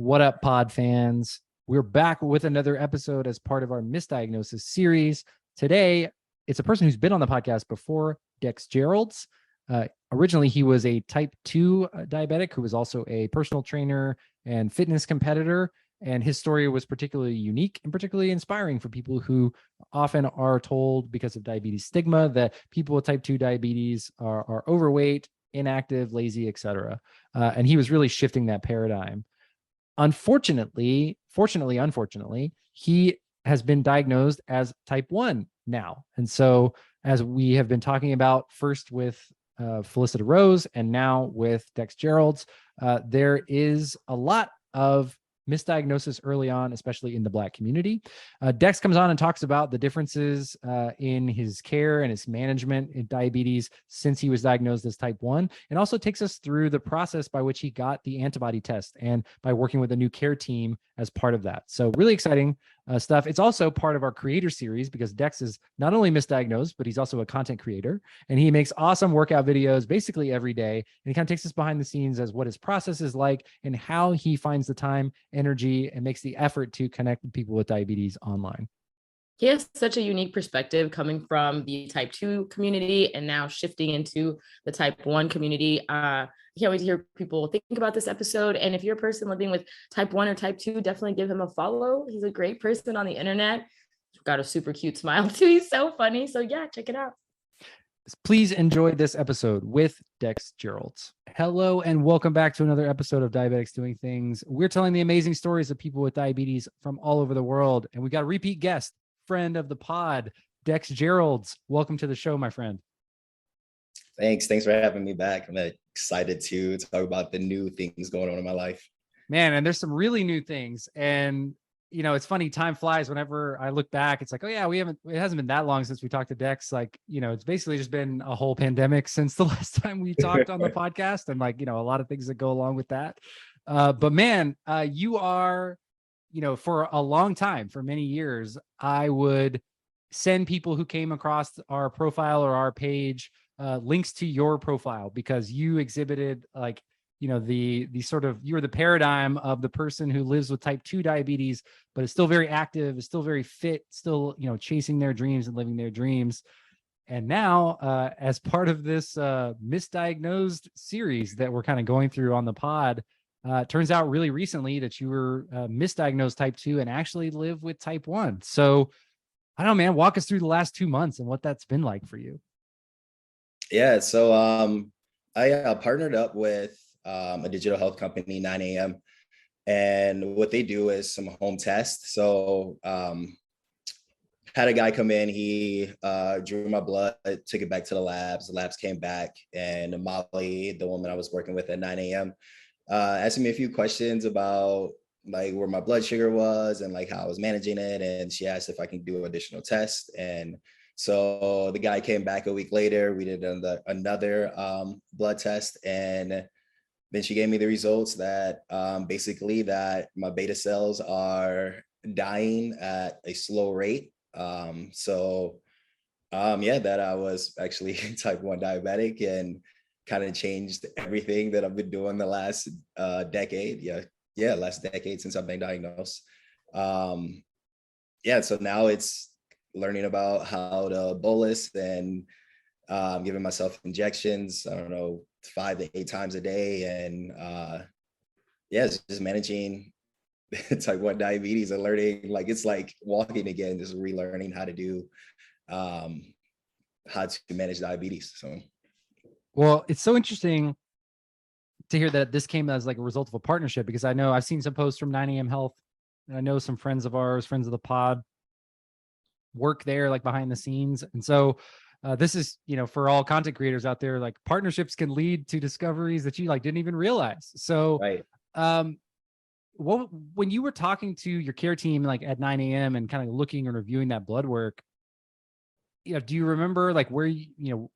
What up, pod fans? We're back with another episode as part of our Misdiagnosis series. Today, it's a person who's been on the podcast before, Dex Geralds. Originally, he was a type 2 diabetic who was also a personal trainer and fitness competitor. And his story was particularly unique and particularly inspiring for people who often are told, because of diabetes stigma, that people with type 2 diabetes are overweight, inactive, lazy, etc. And he was really shifting that paradigm. Unfortunately, he has been diagnosed as type 1 now. And so, as we have been talking about first with Felicita Rose and now with Dex Geralds, there is a lot of misdiagnosis early on, especially in the Black community. Dex comes on and talks about the differences in his care and his management in diabetes since he was diagnosed as type 1, and also takes us through the process by which he got the antibody test and by working with a new care team as part of that. So really exciting stuff. It's also part of our creator series because Dex is not only misdiagnosed, but he's also a content creator, and he makes awesome workout videos basically every day. And he kind of takes us behind the scenes as what his process is like and how he finds the time, energy, and makes the effort to connect with people with diabetes online. He has such a unique perspective coming from the type 2 community and now shifting into the type 1 community. I can't wait to hear people think about this episode. And if you're a person living with type 1 or type 2, definitely give him a follow. He's a great person on the internet. He's got a super cute smile too. He's so funny. So yeah, check it out. Please enjoy this episode with Dex Geralds. Hello and welcome back to another episode of Diabetics Doing Things. We're telling the amazing stories of people with diabetes from all over the world. And we got a repeat guest, friend of the pod, Dex Geralds. Welcome to the show, my friend. Thanks for having me back. I'm excited to talk about the new things going on in my life. Man, and there's some really new things. And you know, it's funny, time flies. Whenever I look back, it's like, oh yeah, it hasn't been that long since we talked to Dex. Like, you know, it's basically just been a whole pandemic since the last time we talked on the podcast, and like, you know, a lot of things that go along with that. But man, you are, you know, for a long time, for many years, I would send people who came across our profile or our page links to your profile because you exhibited like, you know, the sort of, you're the paradigm of the person who lives with type 2 diabetes, but is still very active, is still very fit, still, you know, chasing their dreams and living their dreams. And now, as part of this Misdiagnosed series that we're kind of going through on the pod, it turns out really recently that you were misdiagnosed type 2 and actually live with type 1. So I don't know, man, walk us through the last 2 months and what that's been like for you. Yeah, so I partnered up with a digital health company, 9am, and what they do is some home tests. So had a guy come in, he drew my blood, took it back to the labs came back, and Molly, the woman I was working with at 9am, asked me a few questions about like where my blood sugar was and like how I was managing it, and she asked if I can do additional tests. And so the guy came back a week later, we did another blood test, and then she gave me the results that basically that my beta cells are dying at a slow rate. That I was actually type 1 diabetic, and kind of changed everything that I've been doing the last decade. Last decade since I've been diagnosed. So now it's learning about how to bolus and giving myself injections, I don't know, 5 to 8 times a day. And it's just managing type 1 diabetes and learning, like, it's like walking again, just relearning how to do, how to manage diabetes. So, well, it's so interesting to hear that this came as like a result of a partnership, because I know I've seen some posts from 9am Health, and I know some friends of ours, friends of the pod, work there like behind the scenes. And so this is, you know, for all content creators out there, like partnerships can lead to discoveries that you like didn't even realize. So right. When you were talking to your care team like at 9am and kind of looking and reviewing that blood work, you know, do you remember like where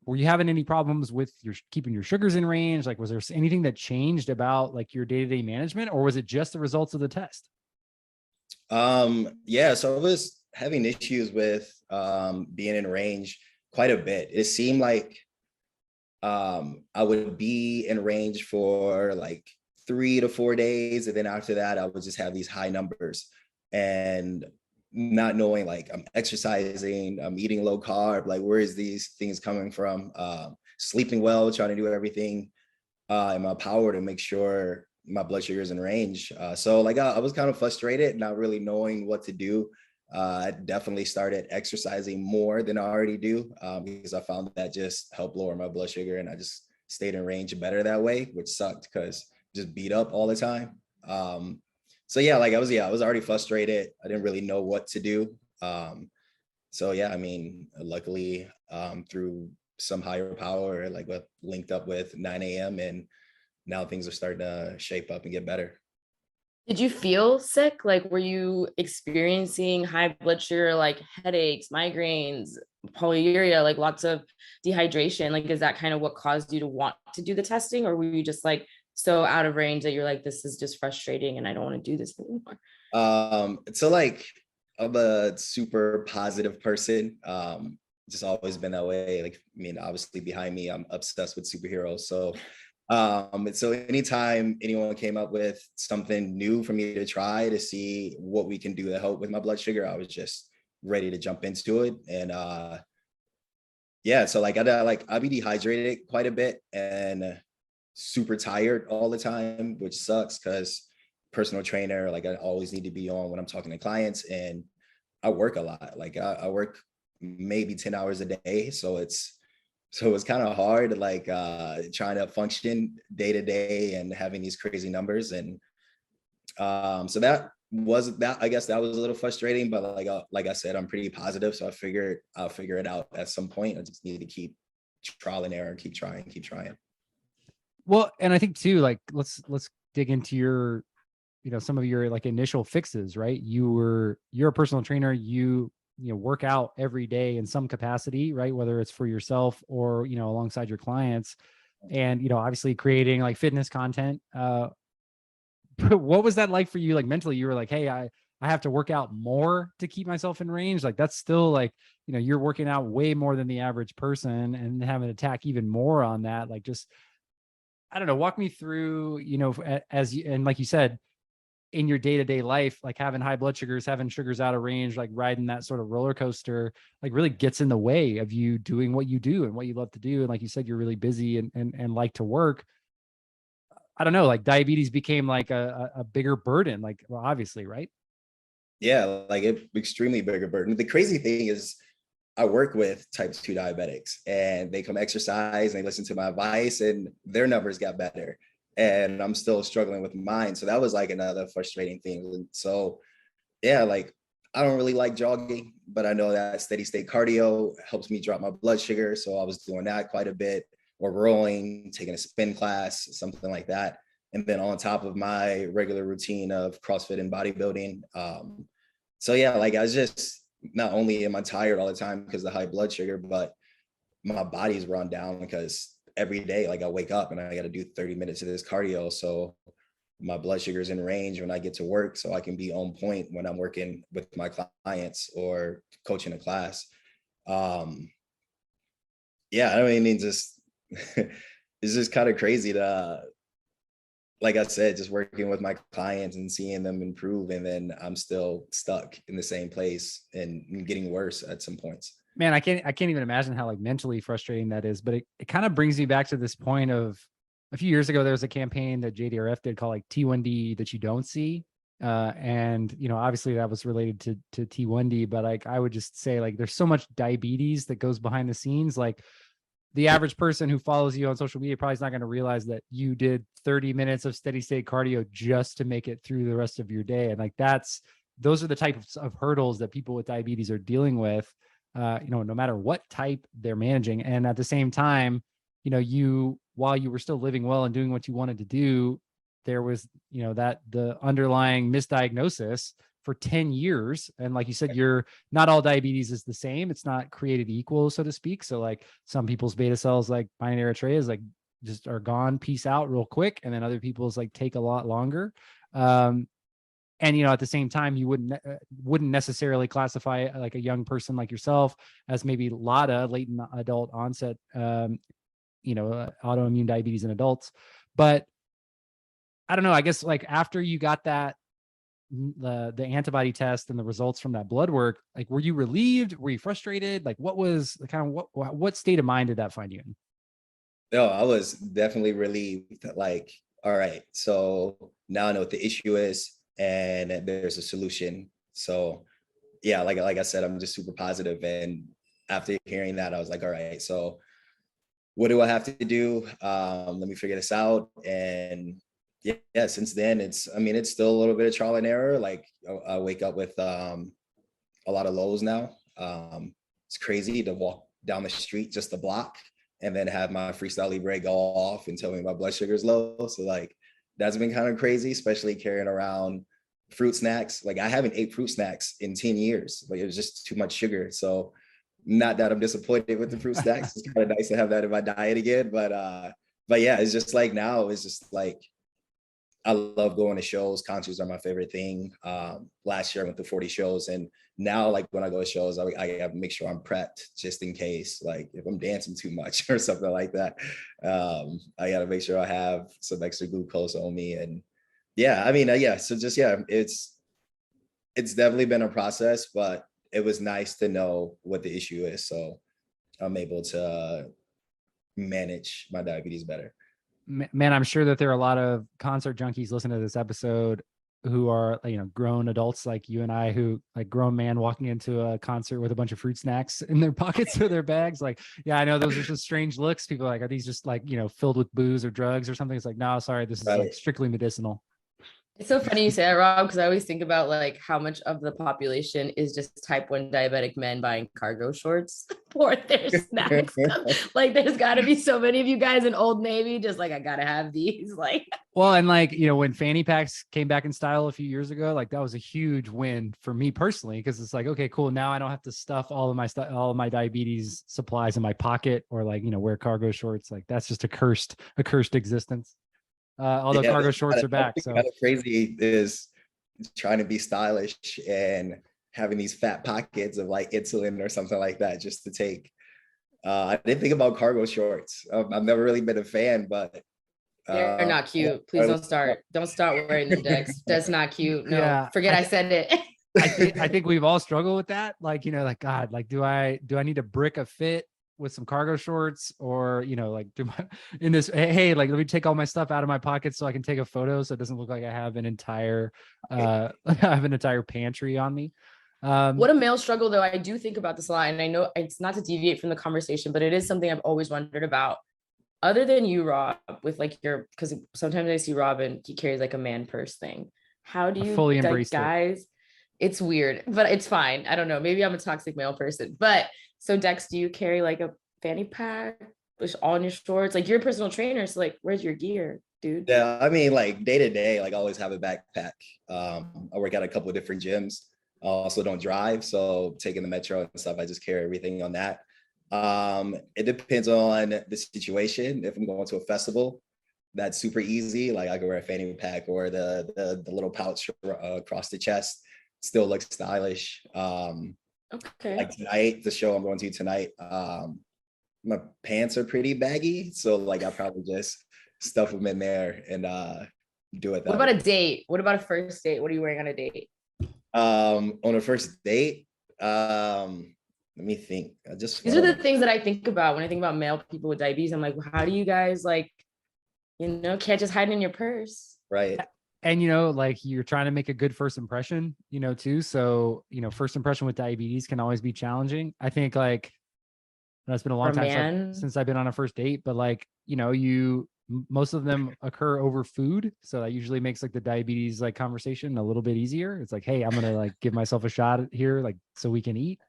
were you having any problems with your keeping your sugars in range? Like, was there anything that changed about like your day-to-day management, or was it just the results of the test? So I was having issues with being in range quite a bit. It seemed like I would be in range for like 3 to 4 days. And then after that, I would just have these high numbers and not knowing, like, I'm exercising, I'm eating low carb, like, where is these things coming from? Sleeping well, trying to do everything in my power to make sure my blood sugar is in range. So like I was kind of frustrated, not really knowing what to do. I definitely started exercising more than I already do because I found that just helped lower my blood sugar, and I just stayed in range better that way, which sucked because just beat up all the time. So yeah, like I was already frustrated. I didn't really know what to do. So yeah, I mean, luckily through some higher power, like what linked up with 9 a.m. and now things are starting to shape up and get better. Did you feel sick? Like, were you experiencing high blood sugar, like headaches, migraines, polyuria, like lots of dehydration? Like, is that kind of what caused you to want to do the testing? Or were you just like so out of range that you're like, this is just frustrating and I don't want to do this anymore? So like I'm a super positive person. Just always been that way. Like, I mean, obviously behind me, I'm obsessed with superheroes. So anytime anyone came up with something new for me to try to see what we can do to help with my blood sugar, I was just ready to jump into it. And yeah, so like I'll be dehydrated quite a bit and super tired all the time, which sucks because personal trainer, like I always need to be on when I'm talking to clients, and I work a lot. Like I work maybe 10 hours a day. So it's kind of hard, like trying to function day to day and having these crazy numbers. And so I guess that was a little frustrating, but like I said, I'm pretty positive. So I figured I'll figure it out at some point. I just need to keep trial and error, keep trying. Well, and I think too, like let's dig into your, some of your like initial fixes, right? You're a personal trainer, you work out every day in some capacity, right? Whether it's for yourself or, alongside your clients, and, obviously creating like fitness content. What was that like for you? Like mentally, you were like, hey, I have to work out more to keep myself in range. Like that's still like, you're working out way more than the average person and having to tack even more on that. Like just, I don't know, walk me through, as you, and like you said, in your day-to-day life, like having high blood sugars, having sugars out of range, like riding that sort of roller coaster, like really gets in the way of you doing what you do and what you love to do. And like you said, you're really busy and like to work. I don't know, like diabetes became like a bigger burden, like, well, obviously, right? Yeah, like it extremely bigger burden. The crazy thing is I work with type 2 diabetics and they come exercise and they listen to my advice and their numbers got better. And I'm still struggling with mine. So that was like another frustrating thing. And so, yeah, like I don't really like jogging, but I know that steady state cardio helps me drop my blood sugar. So I was doing that quite a bit, or rolling, taking a spin class, something like that. And then on top of my regular routine of CrossFit and bodybuilding. So yeah, like I was just, not only am I tired all the time because of the high blood sugar, but my body's run down because every day, like I wake up and I got to do 30 minutes of this cardio. So my blood sugar is in range when I get to work, so I can be on point when I'm working with my clients or coaching a class. Yeah, I mean, it's just it's just kind of crazy to, like I said, just working with my clients and seeing them improve, and then I'm still stuck in the same place and getting worse at some points. Man, I can't even imagine how like mentally frustrating that is. But it kind of brings me back to this point of a few years ago, there was a campaign that JDRF did called like T1D that you don't see. And obviously that was related to T1D, but like I would just say like there's so much diabetes that goes behind the scenes. Like the average person who follows you on social media probably is not going to realize that you did 30 minutes of steady state cardio just to make it through the rest of your day. And like those are the types of hurdles that people with diabetes are dealing with, no matter what type they're managing. And at the same time, while you were still living well and doing what you wanted to do, there was, that the underlying misdiagnosis for 10 years. And like you said, not all diabetes is the same. It's not created equal, so to speak. So like some people's beta cells, like mine in Eritrea, is like just are gone, peace out real quick. And then other people's like take a lot longer. And at the same time, you wouldn't necessarily classify like a young person like yourself as maybe LADA, latent adult onset, autoimmune diabetes in adults. But I don't know, I guess like after you got that, the antibody test and the results from that blood work, like, were you relieved? Were you frustrated? Like, what was the kind of, what state of mind did that find you in? No, I was definitely relieved. Like, all right, so now I know what the issue is and there's a solution. So yeah, like I said, I'm just super positive. And after hearing that, I was like, all right, so what do I have to do? Let me figure this out. And yeah, since then it's still a little bit of trial and error. Like I wake up with a lot of lows now. It's crazy to walk down the street just a block and then have my freestyle libre go off and tell me my blood sugar is low. So like that's been kind of crazy, especially carrying around fruit snacks. Like I haven't ate fruit snacks in 10 years. Like it was just too much sugar. So not that I'm disappointed with the fruit snacks. It's kind of nice to have that in my diet again. But yeah, it's just like now it's just like I love going to shows. Concerts are my favorite thing. Last year I went to 40 shows, and now like when I go to shows, I have to make sure I'm prepped just in case, like if I'm dancing too much or something like that. I got to make sure I have some extra glucose on me. And yeah, I mean, yeah. So just yeah, it's definitely been a process, but it was nice to know what the issue is, so I'm able to manage my diabetes better. Man, I'm sure that there are a lot of concert junkies listening to this episode who are, you know, grown adults like you and I, who like grown man walking into a concert with a bunch of fruit snacks in their pockets or their bags. Like, yeah, I know those are just strange looks. People are like, are these just like, you know, filled with booze or drugs or something? It's like, no, sorry, this is like strictly medicinal. It's so funny you say that, Rob, because I always think about like how much of the population is just type 1 diabetic men buying cargo shorts for their snacks. Like there's got to be so many of you guys in Old Navy just like, I gotta have these. Like, well, and like, you know, when fanny packs came back in style a few years ago, like that was a huge win for me personally, because it's like, okay, cool, now I don't have to stuff all of my diabetes supplies in my pocket, or like, you know, wear cargo shorts. Like that's just a cursed existence. Although cargo shorts are back. So crazy is trying to be stylish and having these fat pockets of like insulin or something like that just to take. I didn't think about cargo shorts. I've never really been a fan, but they're not cute. Please don't start. Don't start wearing them, Dex. That's not cute. No, yeah, forget I said it. I think we've all struggled with that. Like, you know, like, God, like, do I need to brick a fit with some cargo shorts, or, you know, like hey, like, let me take all my stuff out of my pockets so I can take a photo so it doesn't look like I have an entire pantry on me. What a male struggle, though. I do think about this a lot, and I know it's not to deviate from the conversation, but it is something I've always wondered about. Other than you, Rob, with like because sometimes I see Robin, he carries like a man purse thing. How do you fully embrace guys? It's weird, but it's fine. I don't know. Maybe I'm a toxic male person, but so Dex, do you carry like a fanny pack on your shorts? Like you're a personal trainer, so like, where's your gear, dude? Yeah, I mean, like day to day, like I always have a backpack. I work at a couple of different gyms. I also don't drive, so taking the metro and stuff, I just carry everything on that. It depends on the situation. If I'm going to a festival, that's super easy. Like I can wear a fanny pack or the little pouch across the chest. Still looks stylish. Okay. Like tonight, the show I'm going to tonight, my pants are pretty baggy, so like I probably just stuff them in there and do it. What about a date? What about a first date? What are you wearing on a date? On a first date, let me think. These are the things that I think about when I think about male people with diabetes. I'm like, well, how do you guys like, you know, can't just hide in your purse, right? And, you know, like you're trying to make a good first impression, you know, too. So, you know, first impression with diabetes can always be challenging. I think like, it's been a long time since I've been on a first date, but like, you know, most of them occur over food. So that usually makes like the diabetes like conversation a little bit easier. It's like, hey, I'm going to like give myself a shot here, like, so we can eat.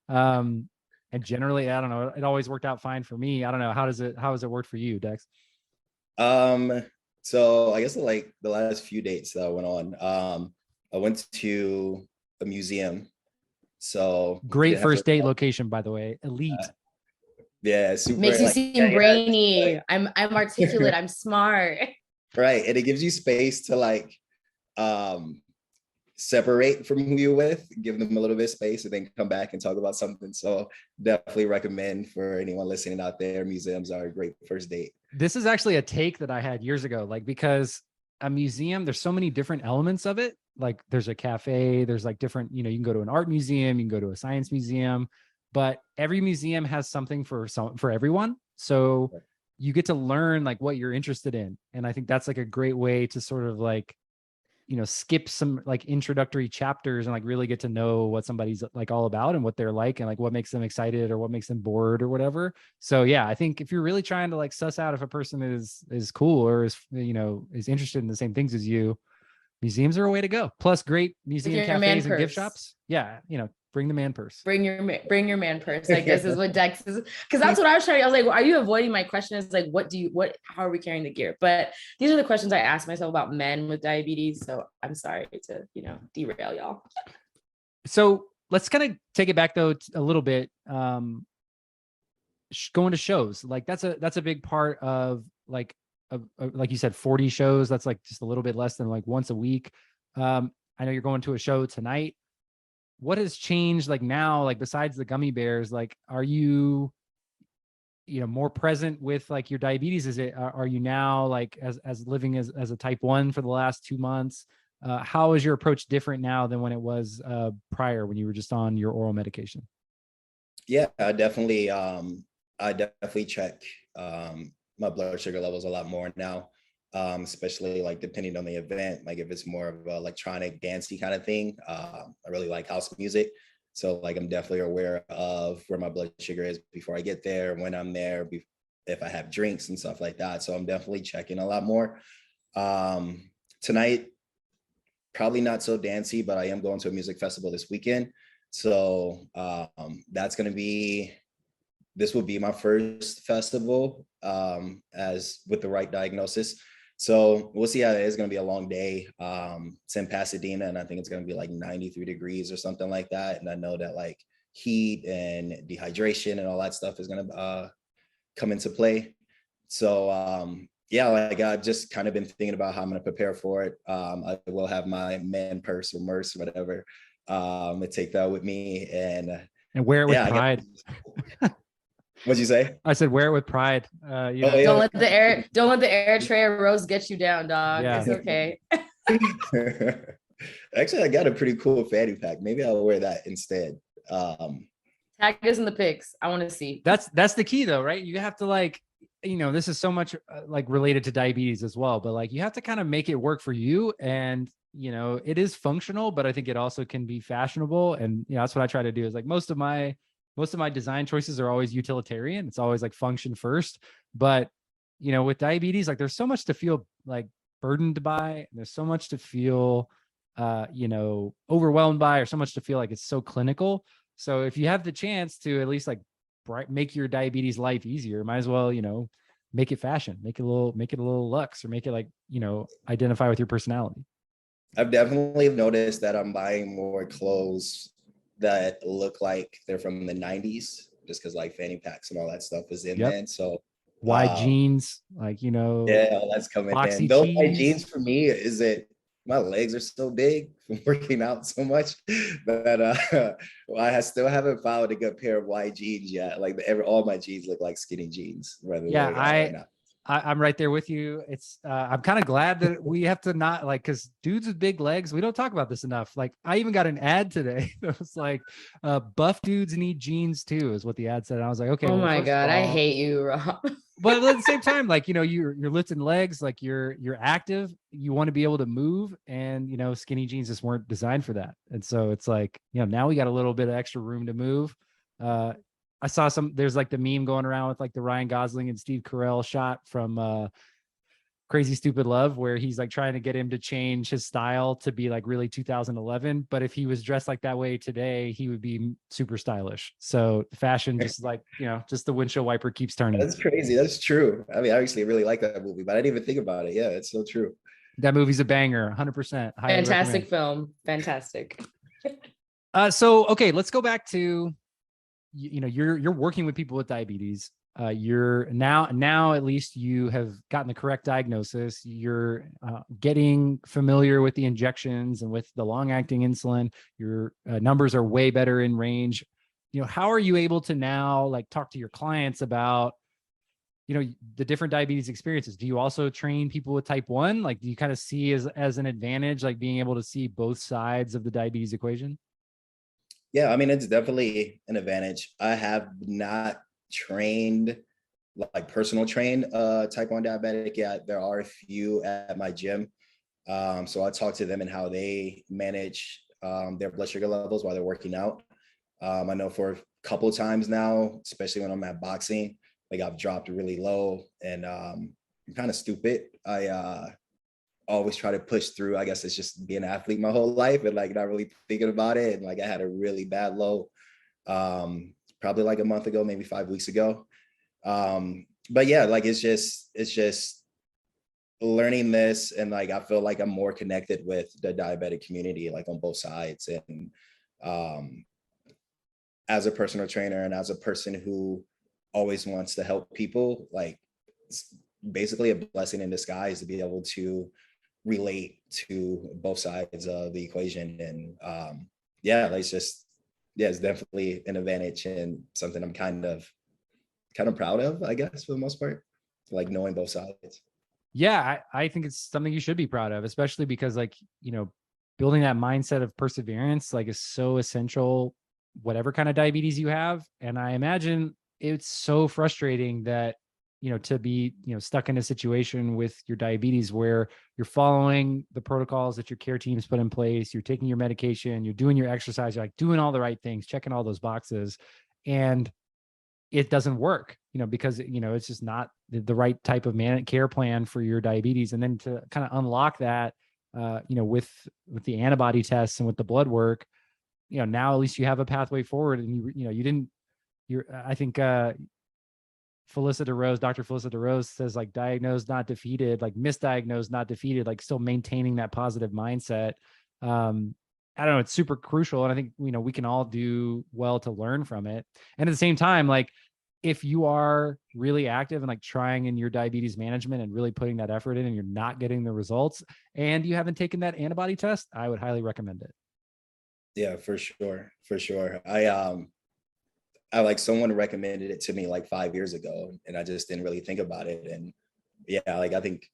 And generally, I don't know, it always worked out fine for me. I don't know. How has it worked for you, Dex? So I guess like the last few dates that I went on, I went to a museum. So great first date location, by the way, elite. Yeah, super. Makes you seem brainy. Yeah. I'm articulate. I'm smart. Right, and it gives you space to like separate from who you're with, give them a little bit of space, and then come back and talk about something. So definitely recommend for anyone listening out there, museums are a great first date. This is actually a take that I had years ago, like, because a museum, there's so many different elements of it. Like there's a cafe, there's like different, you can go to an art museum, you can go to a science museum, but every museum has something for everyone. So you get to learn like what you're interested in. And I think that's like a great way to sort of like, skip some like introductory chapters and like really get to know what somebody's like all about and what they're like and like what makes them excited or what makes them bored or whatever. So yeah, I think if you're really trying to like suss out if a person is cool or is interested in the same things as you, museums are a way to go. Plus great museum cafes and gift shops. Yeah, bring the man purse. Bring your man purse, I guess is what Dex is, because that's what I was trying. I was like, well, are you avoiding my question? It's like, how are we carrying the gear? But these are the questions I ask myself about men with diabetes. So I'm sorry to, derail y'all. So let's kind of take it back though a little bit. Going to shows, like that's a big part of like you said, 40 shows. That's like just a little bit less than like once a week. I know you're going to a show tonight. What has changed like now, like besides the gummy bears, like are you more present with like your diabetes? Are you now like as living as a type 1 for the last 2 months? How is your approach different now than when it was prior, when you were just on your oral medication? Yeah, I definitely check my blood sugar levels a lot more now, especially like depending on the event. Like if it's more of an electronic dancey kind of thing, I really like house music. So like I'm definitely aware of where my blood sugar is before I get there, when I'm there, if I have drinks and stuff like that. So I'm definitely checking a lot more. Tonight, probably not so dancey, but I am going to a music festival this weekend. So this will be my first festival as with the right diagnosis. So we'll see how it is. Going to be a long day. It's in Pasadena, and I think it's going to be like 93 degrees or something like that. And I know that like heat and dehydration and all that stuff is going to come into play. So yeah, like I've just kind of been thinking about how I'm going to prepare for it. I will have my man purse or merce or whatever. I take that with me and wear it with pride. What'd you say? I said wear it with pride. Yeah. Don't let the Eritrea rose get you down, dog. Yeah. It's okay. Actually, I got a pretty cool fanny pack. Maybe I'll wear that instead. Tag us in the pics. I want to see. That's the key though, right? You have to like, this is so much like related to diabetes as well, but like you have to kind of make it work for you. And it is functional, but I think it also can be fashionable. And that's what I try to do is like most of my design choices are always utilitarian. It's always like function first. But, with diabetes, like there's so much to feel like burdened by. And there's so much to feel, overwhelmed by, or so much to feel like it's so clinical. So if you have the chance to at least like make your diabetes life easier, might as well, make it fashion, make it a little luxe, or make it like, identify with your personality. I've definitely noticed that I'm buying more clothes that look like they're from the 90s, just because like fanny packs and all that stuff is in there. So wide jeans, like yeah, all that's coming in. Those wide jeans for me is that my legs are so big from working out so much that I still haven't found a good pair of wide jeans yet. Like all my jeans look like skinny jeans. I'm right there with you. It's I'm kind of glad that we have to not like, because dudes with big legs, we don't talk about this enough. Like I even got an ad today that was like buff dudes need jeans too, is what the ad said. And I was like, okay. Oh my God, I hate you, Rob. But at the same time, like, you're lifting legs, like you're active, you want to be able to move, and skinny jeans just weren't designed for that. And so it's like, now we got a little bit of extra room to move. I saw there's like the meme going around with like the Ryan Gosling and Steve Carell shot from Crazy Stupid Love, where he's like trying to get him to change his style to be like really 2011. But if he was dressed like that way today, he would be super stylish. So fashion, just like, just the windshield wiper keeps turning. That's crazy. That's true. I mean, I actually really like that movie, but I didn't even think about it. Yeah, it's so true. That movie's a banger, 100%. Fantastic film. Fantastic. So, okay, let's go back to, you're working with people with diabetes. You're now at least you have gotten the correct diagnosis. You're getting familiar with the injections and with the long-acting insulin. Your numbers are way better in range. How are you able to now like talk to your clients about the different diabetes experiences. Do you also train people with type 1? Like, do you kind of see as an advantage, like being able to see both sides of the diabetes equation? Yeah, I mean, it's definitely an advantage. I have not trained, like personal trained type 1 diabetic yet. There are a few at my gym. So I talk to them and how they manage their blood sugar levels while they're working out. I know for a couple of times now, especially when I'm at boxing, like I've dropped really low, and I'm kind of stupid. I always try to push through. I guess it's just being an athlete my whole life and like not really thinking about it. And like I had a really bad low, probably like a month ago, maybe 5 weeks ago. But yeah, like it's just learning this, and like I feel like I'm more connected with the diabetic community, like on both sides. And um, as a personal trainer and as a person who always wants to help people, like it's basically a blessing in disguise to be able to relate to both sides of the equation. And yeah, like it's definitely an advantage and something I'm kind of proud of, I guess, for the most part, like knowing both sides. Yeah, I think it's something you should be proud of, especially because like, building that mindset of perseverance like is so essential, whatever kind of diabetes you have. And I imagine it's so frustrating that, to be, stuck in a situation with your diabetes where you're following the protocols that your care teams put in place, you're taking your medication, you're doing your exercise, you're like doing all the right things, checking all those boxes, and it doesn't work, because, it's just not the right type of care plan for your diabetes. And then to kind of unlock that, with the antibody tests and with the blood work, now at least you have a pathway forward. And I think, Dr. Felissa DeRose says like diagnosed, not defeated, like misdiagnosed, not defeated, like still maintaining that positive mindset. I don't know, it's super crucial. And I think, we can all do well to learn from it. And at the same time, like if you are really active and like trying in your diabetes management and really putting that effort in and you're not getting the results and you haven't taken that antibody test, I would highly recommend it. Yeah, for sure. For sure. I like someone recommended it to me like 5 years ago, and I just didn't really think about it. And yeah, like I think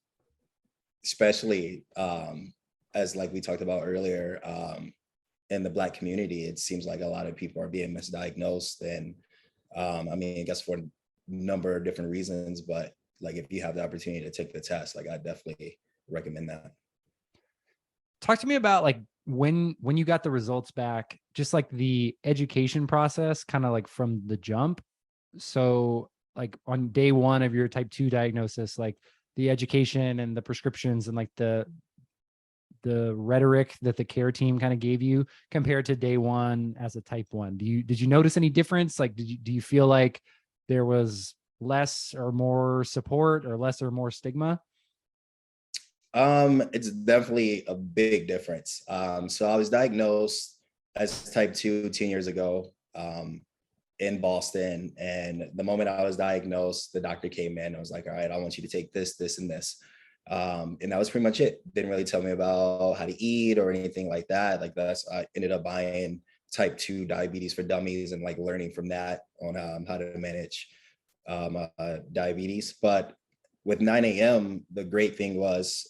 especially as like we talked about earlier, in the Black community, it seems like a lot of people are being misdiagnosed. And I mean, I guess for a number of different reasons, but like if you have the opportunity to take the test, like I definitely recommend that. Talk to me about like when you got the results back, just like the education process, kind of like from the jump. So like on day one of your type 2 diagnosis, like the education and the prescriptions and like the rhetoric that the care team kind of gave you compared to day one as a type 1, did you notice any difference? Like, do you feel like there was less or more support or less or more stigma? It's definitely a big difference. So I was diagnosed as type 2 10 years ago, in Boston. And the moment I was diagnosed, the doctor came in and was like, all right, I want you to take this, this, and this. And that was pretty much it. Didn't really tell me about how to eat or anything like that. Like I ended up buying type 2 diabetes for dummies and like learning from that on how to manage diabetes. But with 9 a.m., the great thing was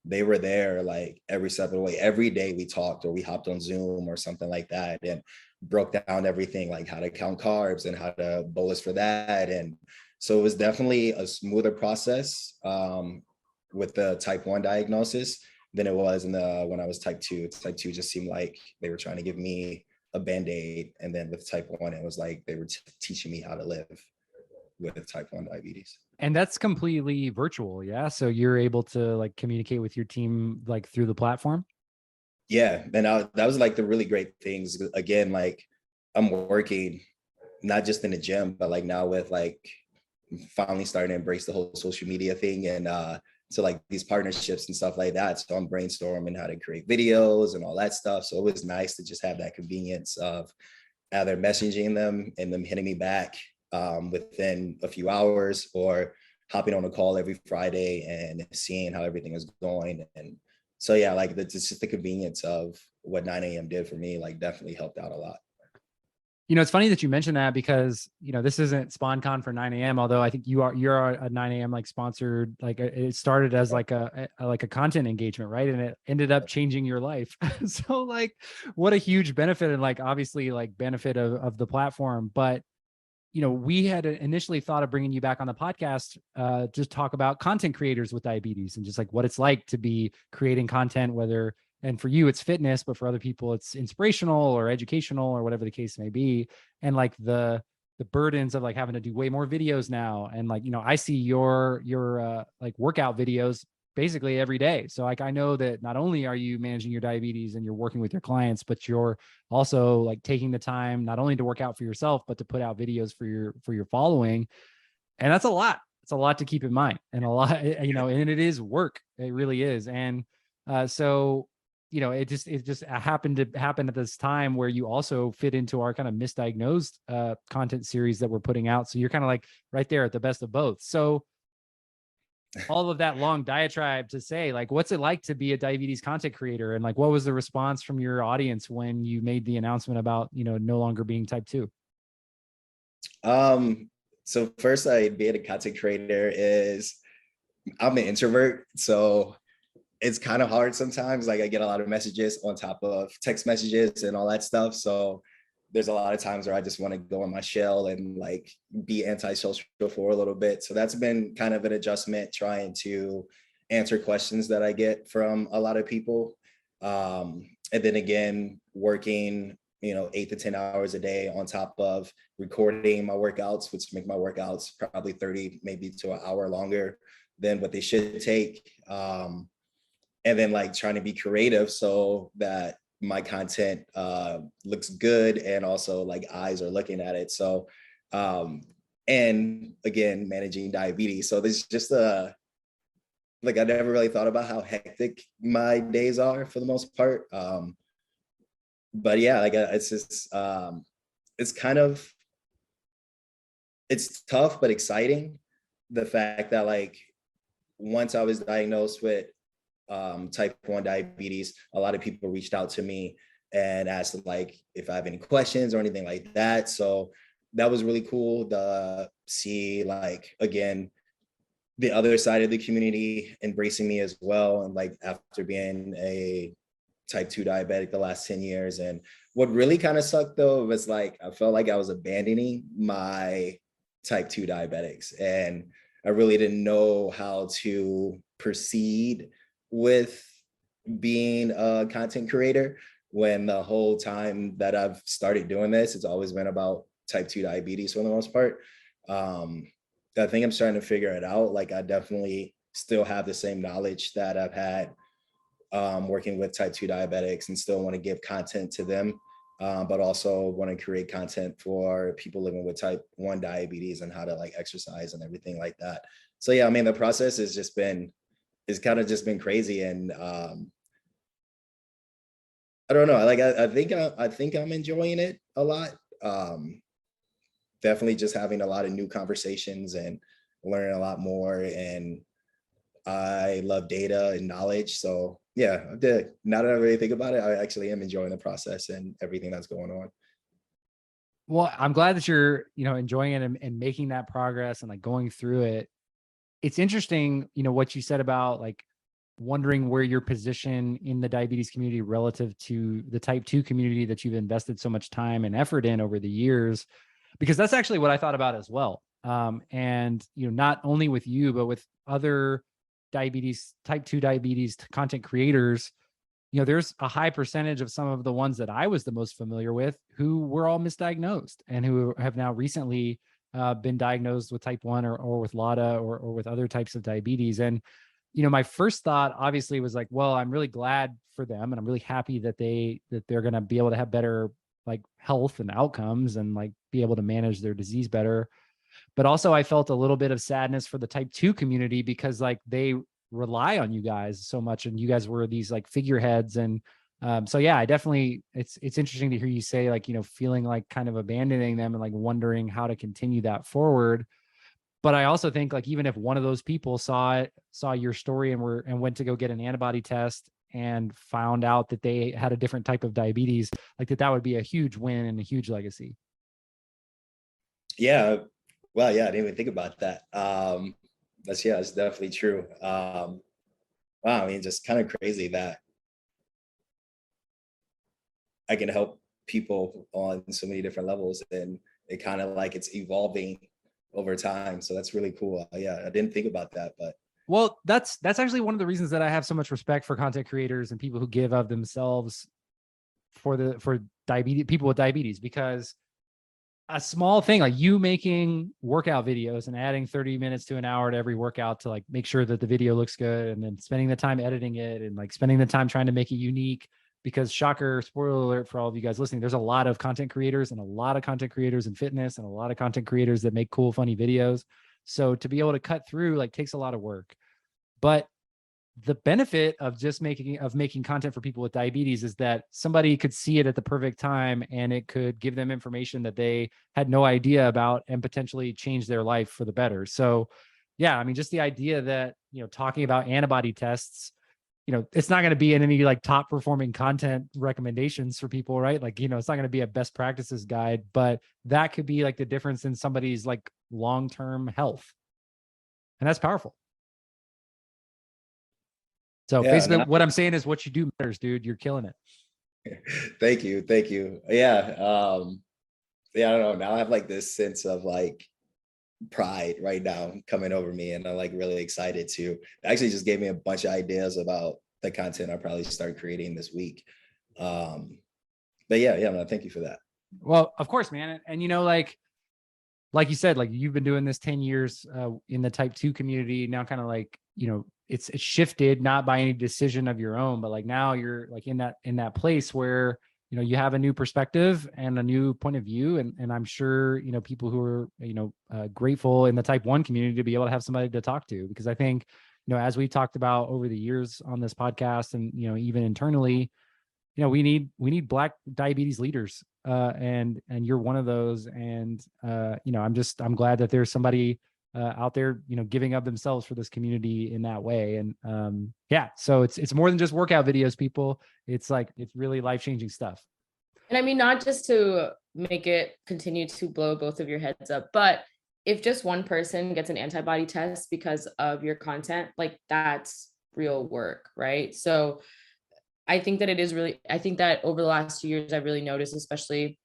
they were there like every step of the way. Every day we talked or we hopped on Zoom or something like that and broke down everything, like how to count carbs and how to bolus for that. And so it was definitely a smoother process with the type 1 diagnosis than it was when I was type 2. Type 2 just seemed like they were trying to give me a Band-Aid. And then with type 1, it was like they were teaching me how to live with type 1 diabetes. And that's completely virtual. Yeah. So you're able to like communicate with your team like through the platform. Yeah. And that was like the really great things. Again, like I'm working not just in the gym, but like now with like finally starting to embrace the whole social media thing and so like these partnerships and stuff like that. So I'm brainstorming how to create videos and all that stuff. So it was nice to just have that convenience of either messaging them and them hitting me back within a few hours, or hopping on a call every Friday and seeing how everything is going. And so, yeah, like it's just the convenience of what 9 a.m. did for me, like definitely helped out a lot. It's funny that you mentioned that because, this isn't SpawnCon for 9 a.m. Although I think you're a 9 a.m. like sponsored, like it started as like a content engagement, right? And it ended up changing your life. So like, what a huge benefit, and like, obviously like benefit of the platform. But, we had initially thought of bringing you back on the podcast, just talk about content creators with diabetes and just like what it's like to be creating content, and for you, it's fitness, but for other people, it's inspirational or educational or whatever the case may be. And like the burdens of like having to do way more videos now. And like, I see your like workout videos basically every day. So like, I know that not only are you managing your diabetes and you're working with your clients, but you're also like taking the time not only to work out for yourself, but to put out videos for your following. And that's a lot. It's a lot to keep in mind, and a lot, and it is work. It really is. And so it just happened to happen at this time where you also fit into our kind of misdiagnosed content series that we're putting out. So you're kind of like right there at the best of both. So all of that long diatribe to say, like, what's it like to be a diabetes content creator? And like, what was the response from your audience when you made the announcement about, no longer being type 2? So first, being a content creator I'm an introvert. So it's kind of hard sometimes. Like I get a lot of messages on top of text messages and all that stuff. So there's a lot of times where I just want to go in my shell and like be antisocial for a little bit. So that's been kind of an adjustment, trying to answer questions that I get from a lot of people. And then again, working, 8 to 10 hours a day on top of recording my workouts, which make my workouts probably 30, maybe to an hour longer than what they should take. And then like trying to be creative so that my content looks good and also like eyes are looking at it. So, and again, managing diabetes. So there's just like I never really thought about how hectic my days are for the most part. But yeah, like it's just, it's tough, but exciting. The fact that like once I was diagnosed with type 1 diabetes, a lot of people reached out to me and asked like if I have any questions or anything like that. So that was really cool to see, like, again, the other side of the community embracing me as well. And like after being a type 2 diabetic the last 10 years. And what really kind of sucked though was like I felt like I was abandoning my type 2 diabetics, and I really didn't know how to proceed with being a content creator when the whole time that I've started doing this, it's always been about type 2 diabetes for the most part. I think I'm starting to figure it out. Like I definitely still have the same knowledge that I've had working with type 2 diabetics, and still want to give content to them, but also want to create content for people living with type 1 diabetes and how to like exercise and everything like that. So yeah, I mean, the process has just been, it's kind of just been crazy. And I don't know, like I think I'm enjoying it a lot. Definitely just having a lot of new conversations and learning a lot more. And I love data and knowledge. So yeah, now that I really think about it, I actually am enjoying the process and everything that's going on. Well, I'm glad that you're, enjoying it and making that progress and like going through it. It's interesting, what you said about like wondering where your position in the diabetes community relative to the type 2 community that you've invested so much time and effort in over the years, because that's actually what I thought about as well. And, not only with you, but with other type 2 diabetes content creators, there's a high percentage of some of the ones that I was the most familiar with who were all misdiagnosed and who have now recently been diagnosed with type 1 or with LADA or with other types of diabetes. And, my first thought obviously was like, well, I'm really glad for them. And I'm really happy that they're going to be able to have better like health and outcomes and like be able to manage their disease better. But also I felt a little bit of sadness for the type 2 community because like they rely on you guys so much and you guys were these like figureheads. And so yeah, I definitely, it's interesting to hear you say like, feeling like kind of abandoning them and like wondering how to continue that forward. But I also think like, even if one of those people saw your story and went to go get an antibody test and found out that they had a different type of diabetes, like that would be a huge win and a huge legacy. Yeah. Well, yeah, I didn't even think about that. That's definitely true. Wow, I mean, just kind of crazy that I can help people on so many different levels, and it kind of like it's evolving over time. So that's really cool. Yeah, I didn't think about that, but Well, that's actually one of the reasons that I have so much respect for content creators and people who give of themselves for diabetes, people with diabetes, because a small thing like you making workout videos and adding 30 minutes to an hour to every workout to like make sure that the video looks good, and then spending the time editing it and like spending the time trying to make it unique, because shocker, spoiler alert for all of you guys listening, there's a lot of content creators and a lot of content creators in fitness and a lot of content creators that make cool, funny videos. So to be able to cut through like takes a lot of work. But the benefit of just making content for people with diabetes is that somebody could see it at the perfect time and it could give them information that they had no idea about and potentially change their life for the better. So yeah, I mean, just the idea that, talking about antibody tests, it's not going to be in any like top performing content recommendations for people, right? Like, it's not going to be a best practices guide, but that could be like the difference in somebody's like long-term health. And that's powerful. So yeah, basically no, what I'm saying is what you do matters, dude. You're killing it. thank you. Thank you. Yeah, I don't know. Now I have like this sense of like pride right now coming over me, and I'm like really excited to actually just gave me a bunch of ideas about the content I'll probably start creating this week. But yeah, no, thank you for that. Well, of course, man. And like you said, like you've been doing this 10 years in the type 2 community. Now kind of like, it's shifted not by any decision of your own, but like now you're like in that place where, you have a new perspective and a new point of view. And I'm sure, people who are, grateful in the type 1 community to be able to have somebody to talk to, because I think, as we talked about over the years on this podcast and, even internally, we need Black diabetes leaders, and you're one of those. And I'm glad that there's somebody out there, giving of themselves for this community in that way. And yeah, so it's more than just workout videos, people. It's really life-changing stuff. And I mean, not just to make it continue to blow both of your heads up, but if just one person gets an antibody test because of your content, like that's real work, right? So I think that over the last 2 years, I've really noticed, especially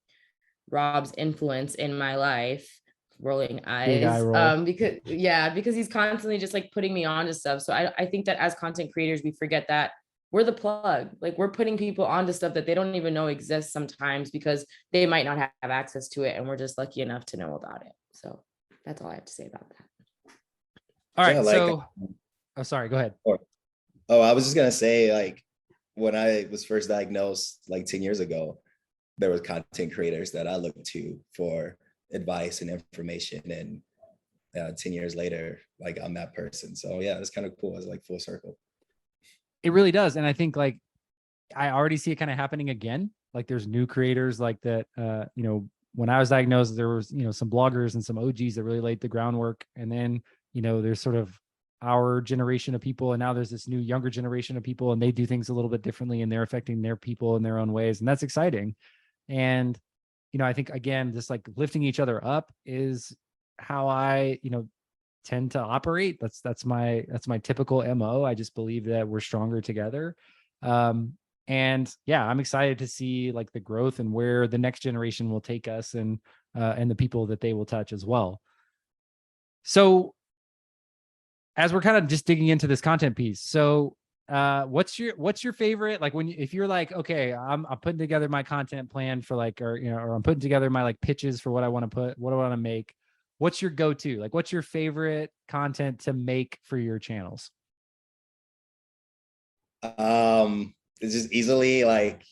Rob's influence in my life, rolling Big eye eyes, roll. because he's constantly just like putting me onto stuff. So I think that as content creators, we forget that we're the plug. Like we're putting people onto stuff that they don't even know exists sometimes because they might not have access to it. And we're just lucky enough to know about it. So that's all I have to say about that. All Yeah, right. like, So, oh, sorry, go ahead. oh, I was just gonna say, like, when I was first diagnosed like 10 years ago, there was content creators that I looked to for advice and information. And 10 years later, like I'm that person. So yeah, it's kind of cool. It's like full circle. It really does. And I think like I already see it kind of happening again. Like there's new creators like that. When I was diagnosed, there was, some bloggers and some OGs that really laid the groundwork. And then, there's sort of our generation of people. And now there's this new younger generation of people, and they do things a little bit differently, and they're affecting their people in their own ways. And that's exciting. And, I think again, just like lifting each other up is how I, tend to operate. That's my typical MO. I just believe that we're stronger together. And yeah, I'm excited to see like the growth and where the next generation will take us, and the people that they will touch as well. So as we're kind of just digging into this content piece, so what's your favorite, like if you're like, okay, I'm putting together my content plan for like, or I'm putting together my like pitches for what I want to make, what's your go-to, like what's your favorite content to make for your channels? It's just easily like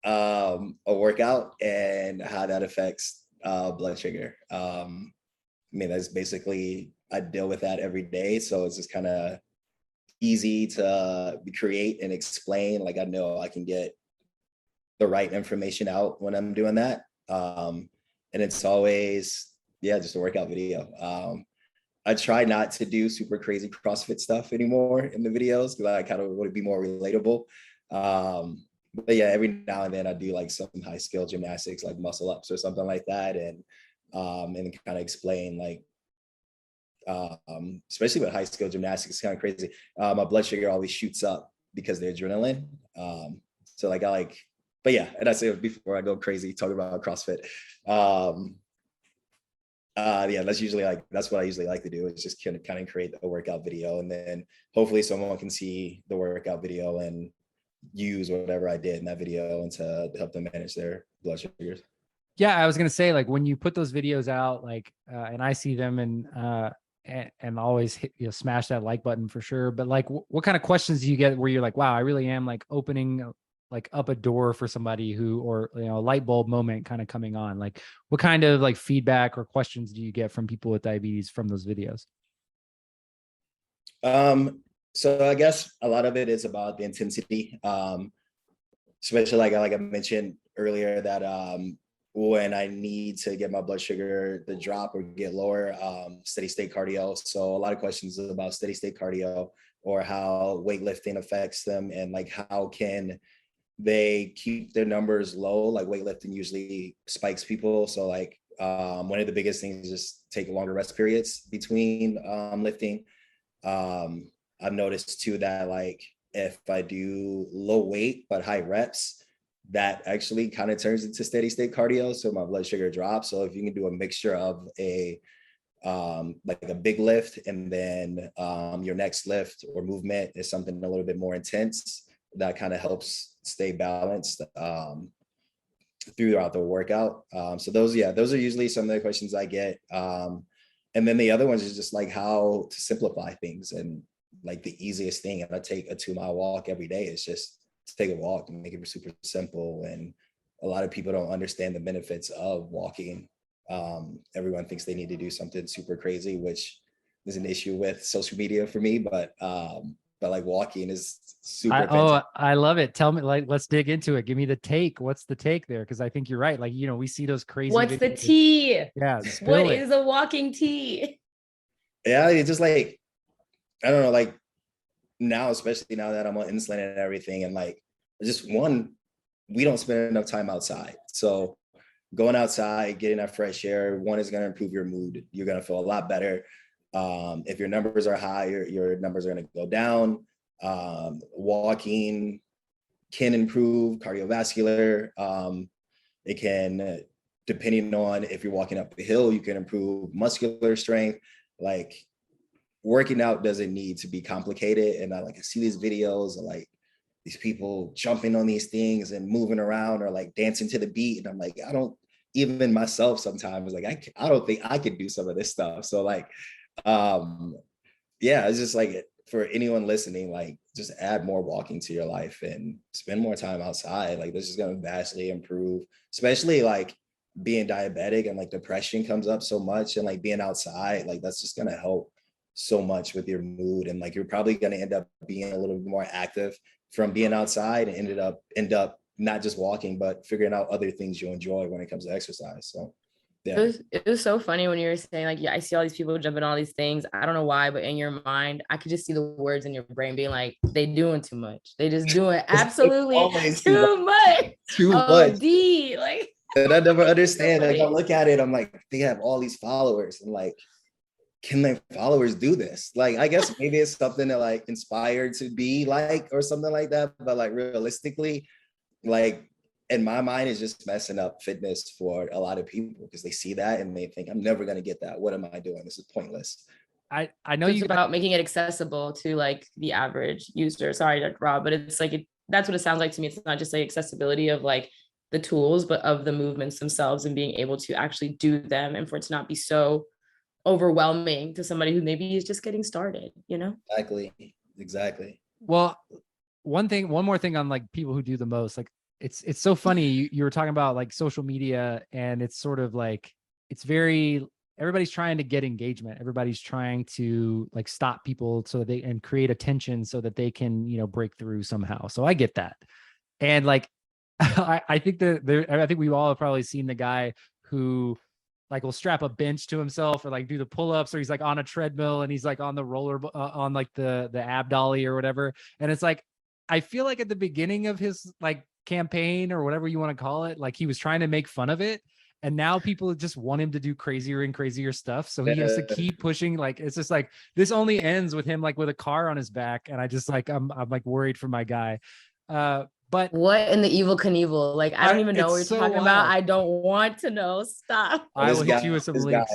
a workout and how that affects blood sugar. I mean, that's basically, I deal with that every day. So it's just kind of easy to create and explain. Like I know I can get the right information out when I'm doing that. And it's always, yeah, just a workout video. I try not to do super crazy CrossFit stuff anymore in the videos because I kind of want to be more relatable. But yeah, every now and then I do like some high skill gymnastics, like muscle ups or something like that. And and kind of explain like, especially with high skill gymnastics, it's kind of crazy. My blood sugar always shoots up because of the adrenaline. So like but yeah, and I say it before I go crazy talking about CrossFit. Yeah, that's what I usually like to do, is just kind of create a workout video, and then hopefully someone can see the workout video and use whatever I did in that video and to help them manage their blood sugars. Yeah, I was gonna say, like, when you put those videos out, like, and I see them, and always hit, smash that like button for sure. But like, what kind of questions do you get where you're like, wow, I really am like opening like up a door for somebody who, or a light bulb moment kind of coming on? Like, what kind of like feedback or questions do you get from people with diabetes from those videos? So I guess a lot of it is about the intensity. Especially like I mentioned earlier, that when I need to get my blood sugar to drop or get lower, steady state cardio. So a lot of questions about steady state cardio, or how weightlifting affects them, and like how can they keep their numbers low. Like weightlifting usually spikes people. So like one of the biggest things is just take longer rest periods between lifting. I've noticed too that like if I do low weight but high reps, that actually kind of turns into steady state cardio, so my blood sugar drops. So if you can do a mixture of a like a big lift, and then your next lift or movement is something a little bit more intense, that kind of helps stay balanced throughout the workout. So those are usually some of the questions I get. And then the other ones is just like how to simplify things. And like the easiest thing, if I take a 2-mile walk every day, is just to take a walk and make it super simple. And a lot of people don't understand the benefits of walking. Everyone thinks they need to do something super crazy, which is an issue with social media for me, but like walking is super fantastic. I love it. Tell me, like, let's dig into it. Give me the take. What's the take there? Because I think you're right. Like, we see those crazy What's the videos. tea? Yeah, What is a walking tea? Yeah, it's just like, I don't know, like now, especially now that I'm on insulin and everything, and like just we don't spend enough time outside. So going outside, getting that fresh air, one, is going to improve your mood. You're going to feel a lot better. If your numbers are high, your numbers are going to go down. Walking can improve cardiovascular. It can, depending on if you're walking up a hill, you can improve muscular strength. Like working out doesn't need to be complicated. And I see these videos of like these people jumping on these things and moving around, or like dancing to the beat. And I'm like, I don't, even myself sometimes, like I don't think I could do some of this stuff. So like, yeah, it's just like, for anyone listening, like just add more walking to your life and spend more time outside. Like this is going to vastly improve, especially like being diabetic and like depression comes up so much, and like being outside, like that's just going to help so much with your mood. And like you're probably going to end up being a little bit more active from being outside, and end up not just walking, but figuring out other things you enjoy when it comes to exercise. So yeah. It was so funny when you were saying like, yeah, I see all these people jumping all these things. I don't know why, but in your mind, I could just see the words in your brain being like, they doing too much. They just doing absolutely too much. Too much. D, like. And I never understand. Like I look at it, I'm like, they have all these followers, and like, can their followers do this? Like, I guess maybe it's something that like inspired to be like, or something like that. But like realistically, like in my mind, it's just messing up fitness for a lot of people, because they see that and they think, I'm never going to get that. What am I doing? This is pointless. I know it's about making it accessible to like the average user. Sorry, Dr. Rob, but it's like, that's what it sounds like to me. It's not just like accessibility of like the tools, but of the movements themselves, and being able to actually do them, and for it to not be so overwhelming to somebody who maybe is just getting started, Exactly. Well, one more thing on like people who do the most, like it's so funny. You were talking about like social media, and it's sort of like, it's very, everybody's trying to get engagement. Everybody's trying to like stop people so that and create attention so that they can, break through somehow. So I get that. And like, I think I think we've all probably seen the guy who like will strap a bench to himself, or like do the pull-ups, or he's like on a treadmill and he's like on the roller on like the ab dolly or whatever. And it's like, I feel like at the beginning of his like campaign, or whatever you want to call it, like he was trying to make fun of it. And now people just want him to do crazier and crazier stuff. So he has to keep pushing. Like, it's just like, this only ends with him like with a car on his back. And I just like, I'm like worried for my guy. But what in the evil Knievel? Like, I don't even know what you're so talking about. I don't want to know. Stop. I will hit you with some links.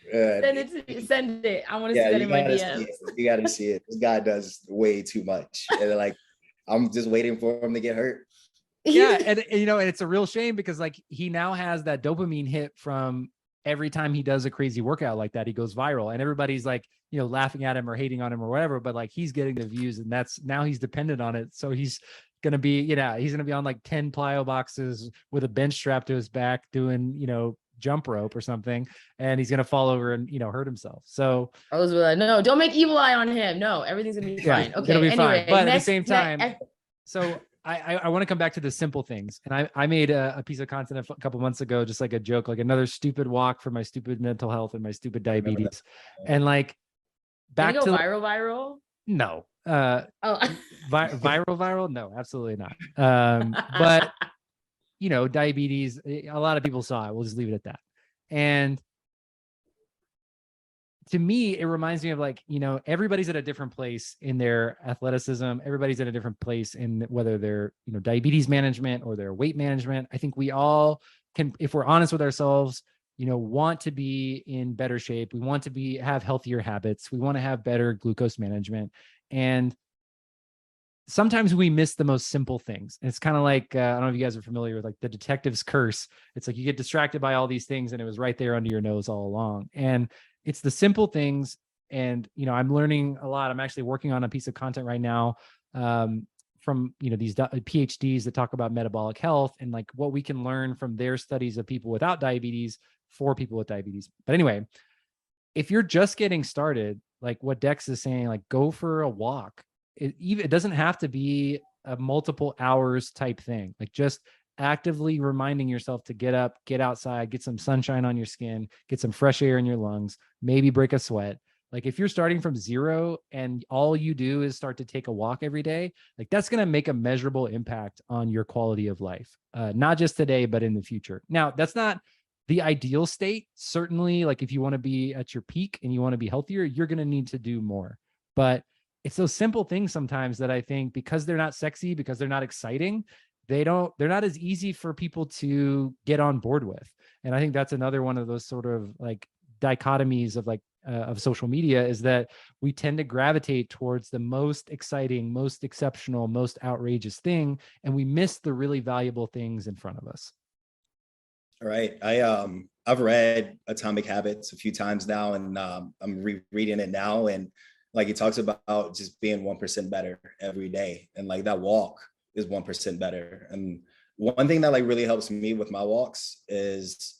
Send it to me. Send it. I want to Yeah, see that you in my gotta see DMs. it. You gotta see it. This guy does way too much. And like, I'm just waiting for him to get hurt. Yeah, and you know, and it's a real shame because like he now has that dopamine hit from every time he does a crazy workout like that, he goes viral, and everybody's like, you know, laughing at him or hating on him or whatever, but like he's getting the views, and that's now he's dependent on it. So he's gonna be, you know, he's gonna be on like 10 plyo boxes with a bench strapped to his back doing, you know, jump rope or something, and he's gonna fall over and, you know, hurt himself. So I was like, no, don't make evil eye on him. No, everything's gonna be fine. Okay, it'll be anyway, fine. But at the same time, so I want to come back to the simple things. And I made a piece of content a couple months ago, just like a joke, like another stupid walk for my stupid mental health and my stupid diabetes. And like back to viral. No. Oh. Viral? No, absolutely not. But you know, diabetes, a lot of people saw it. We'll just leave it at that. And to me, it reminds me of like, you know, everybody's at a different place in their athleticism. Everybody's at a different place in whether they're, you know, diabetes management or their weight management. I think we all can, if we're honest with ourselves, you know, want to be in better shape. We want to have healthier habits. We want to have better glucose management. And sometimes we miss the most simple things. And it's kind of like, I don't know if you guys are familiar with like the detective's curse. It's like you get distracted by all these things and it was right there under your nose all along. And it's the simple things. And, you know, I'm learning a lot. I'm actually working on a piece of content right now from, you know, these PhDs that talk about metabolic health and like what we can learn from their studies of people without diabetes for people with diabetes. But anyway, if you're just getting started, like what Dex is saying, like go for a walk. It doesn't have to be a multiple hours type thing. Like just actively reminding yourself to get up, get outside, get some sunshine on your skin, get some fresh air in your lungs, maybe break a sweat. Like if you're starting from zero and all you do is start to take a walk every day, like that's going to make a measurable impact on your quality of life, not just today, but in the future. Now, that's not the ideal state. Certainly, like if you want to be at your peak and you want to be healthier, you're going to need to do more. But it's those simple things sometimes that I think because they're not sexy, because they're not exciting, they're not as easy for people to get on board with. And I think that's another one of those sort of like dichotomies of like of social media, is that we tend to gravitate towards the most exciting, most exceptional, most outrageous thing, and we miss the really valuable things in front of us. All right. I've read Atomic Habits a few times now, and I'm rereading it now, and like he talks about just being 1% better every day, and like that walk is 1% better. And one thing that like really helps me with my walks is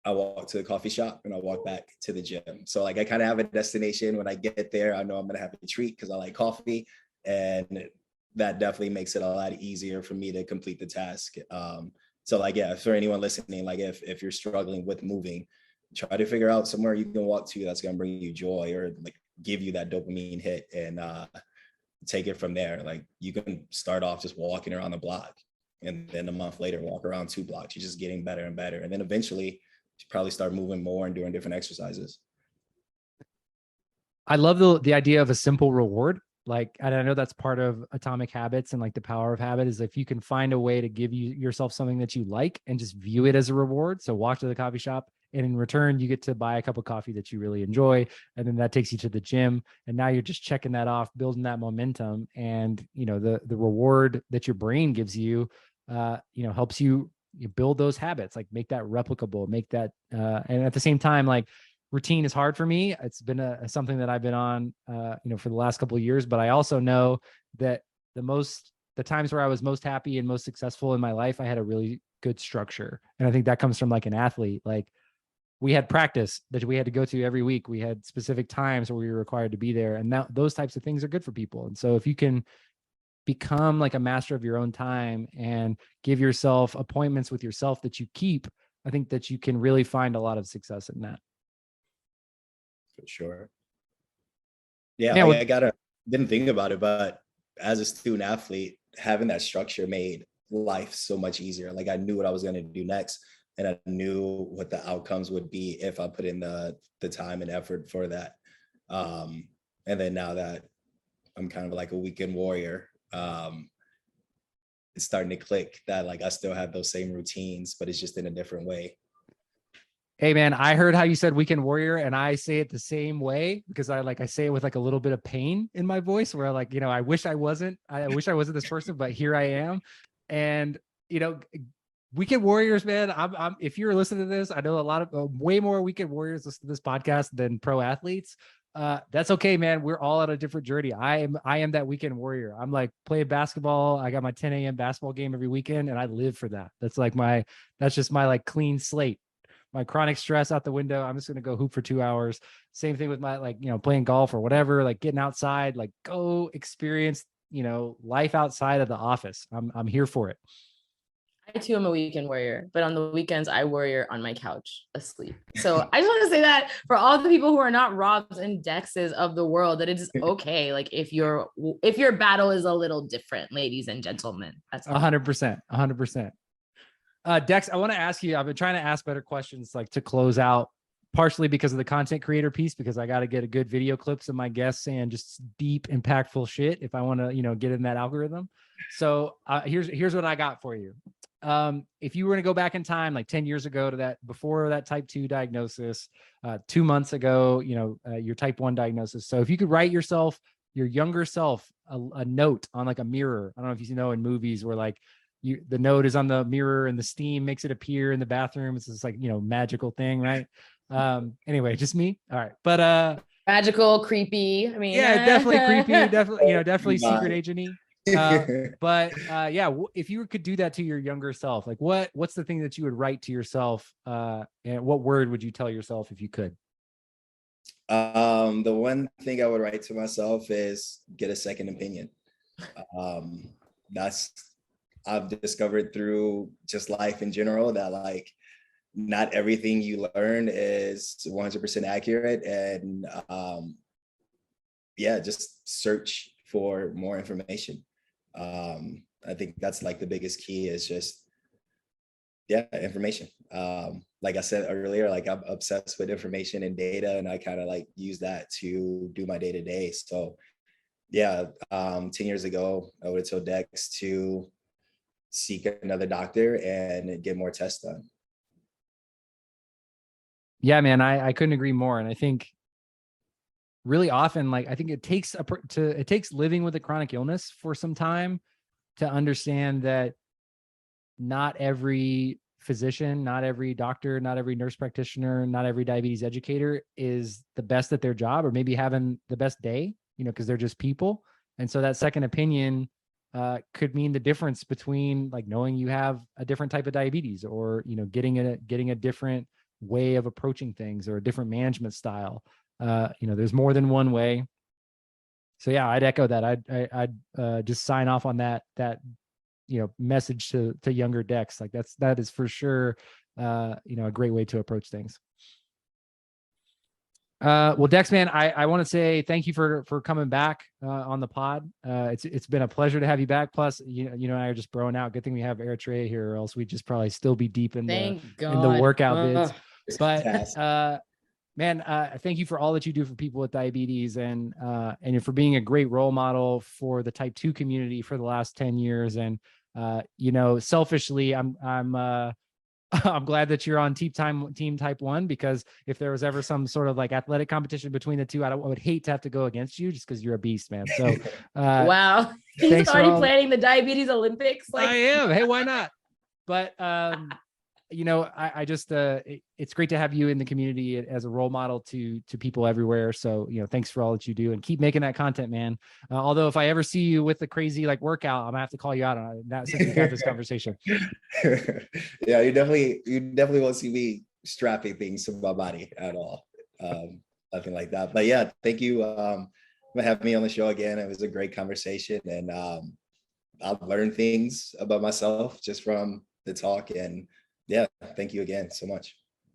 I walk to the coffee shop and I walk back to the gym. So like I kind of have a destination. When I get there, I know I'm gonna have a treat because I like coffee, and that definitely makes it a lot easier for me to complete the task. So like, yeah, for anyone listening, like if you're struggling with moving, try to figure out somewhere you can walk to that's gonna bring you joy or like give you that dopamine hit, and take it from there. Like you can start off just walking around the block, and then a month later walk around 2 blocks. You're just getting better and better, and then eventually you probably start moving more and doing different exercises. I love the idea of a simple reward. Like, and I know that's part of Atomic Habits, and like the power of habit is if you can find a way to give yourself something that you like and just view it as a reward. So walk to the coffee shop, and in return, you get to buy a cup of coffee that you really enjoy. And then that takes you to the gym. And now you're just checking that off, building that momentum. And, you know, the reward that your brain gives you, you know, helps you build those habits, like make that replicable, make that, and at the same time, like routine is hard for me. It's been something that I've been on, you know, for the last couple of years, but I also know that the times where I was most happy and most successful in my life, I had a really good structure. And I think that comes from like an athlete. Like we had practice that we had to go to every week. We had specific times where we were required to be there. And those types of things are good for people. And so if you can become like a master of your own time and give yourself appointments with yourself that you keep, I think that you can really find a lot of success in that. For sure. Yeah, like I didn't think about it, but as a student athlete, having that structure made life so much easier. Like I knew what I was going to do next. and I knew what the outcomes would be if I put in the time and effort for that. And then now that I'm kind of like a weekend warrior, it's starting to click that like I still have those same routines, but it's just in a different way. Hey man, I heard how you said weekend warrior, and I say it the same way because I say it with like a little bit of pain in my voice, where like, you know, I wish I wasn't this person, but here I am. And you know, weekend warriors, man, I'm if you're listening to this, I know a lot of way more weekend warriors listen to this podcast than pro athletes. That's okay, man. We're all on a different journey. I am that weekend warrior. I'm like playing basketball. I got my 10 a.m. basketball game every weekend, and I live for that. That's just my like clean slate. My chronic stress out the window. I'm just going to go hoop for 2 hours. Same thing with my, like, you know, playing golf or whatever, like getting outside, like go experience, you know, life outside of the office. I'm here for it. I too am a weekend warrior, but on the weekends I warrior on my couch asleep. So I just want to say that for all the people who are not Robs and Dexes of the world, that it is okay. Like if your battle is a little different, ladies and gentlemen. That's 100%, 100%. Dex, I want to ask you, I've been trying to ask better questions like to close out, partially because of the content creator piece, because I got to get a good video clips of my guests saying just deep, impactful shit if I want to, you know, get in that algorithm. So here's what I got for you. If you were going to go back in time, like 10 years ago to that, before that type 2 diagnosis, 2 months ago, you know, your type 1 diagnosis. So if you could write yourself, your younger self, a note on like a mirror. I don't know if you know in movies where like, the note is on the mirror and the steam makes it appear in the bathroom. It's this like, you know, magical thing, right? Anyway, just me. All right. But magical, creepy. I mean, yeah, definitely creepy, definitely, you know, definitely secret agenty. But yeah, if you could do that to your younger self, like what's the thing that you would write to yourself? And what word would you tell yourself if you could? The one thing I would write to myself is get a second opinion. I've discovered through just life in general that like not everything you learn is 100% accurate, and yeah, just search for more information. I think that's like the biggest key is just information. Like I said earlier, like I'm obsessed with information and data, and I kind of like use that to do my day-to-day. So yeah, 10 years ago I would have told Dex to seek another doctor and get more tests done. Yeah, man, I couldn't agree more. And I think really often, like, I think it takes it takes living with a chronic illness for some time to understand that not every physician, not every doctor, not every nurse practitioner, not every diabetes educator is the best at their job or maybe having the best day, you know, because they're just people. And so that second opinion could mean the difference between like knowing you have a different type of diabetes or, you know, getting a different way of approaching things or a different management style. You know, there's more than one way. So yeah, I'd echo that. I'd just sign off on that, you know, message to younger Dex. Like that is for sure, you know, a great way to approach things. Well, Dex, man, I want to say thank you for coming back on the pod. It's been a pleasure to have you back. Plus, you know, and I are just broing out. Good thing we have Eritrea here, or else we'd just probably still be deep in the workout vids. But man, thank you for all that you do for people with diabetes and for being a great role model for the type 2 community for the last 10 years. And you know, selfishly, I'm glad that you're on team type 1, because if there was ever some sort of like athletic competition between the two, I would hate to have to go against you just because you're a beast, man. So wow, he's already planning the diabetes Olympics. Like I am. Hey, why not? But you know, I just it's great to have you in the community as a role model to people everywhere. So, you know, thanks for all that you do and keep making that content, man. Although if I ever see you with the crazy like workout, I'm gonna have to call you out on that since we had this conversation. Yeah, you definitely won't see me strapping things to my body at all. Nothing like that. But yeah, thank you for having me on the show again. It was a great conversation, and I've learned things about myself just from the talk. And yeah, thank you again so much.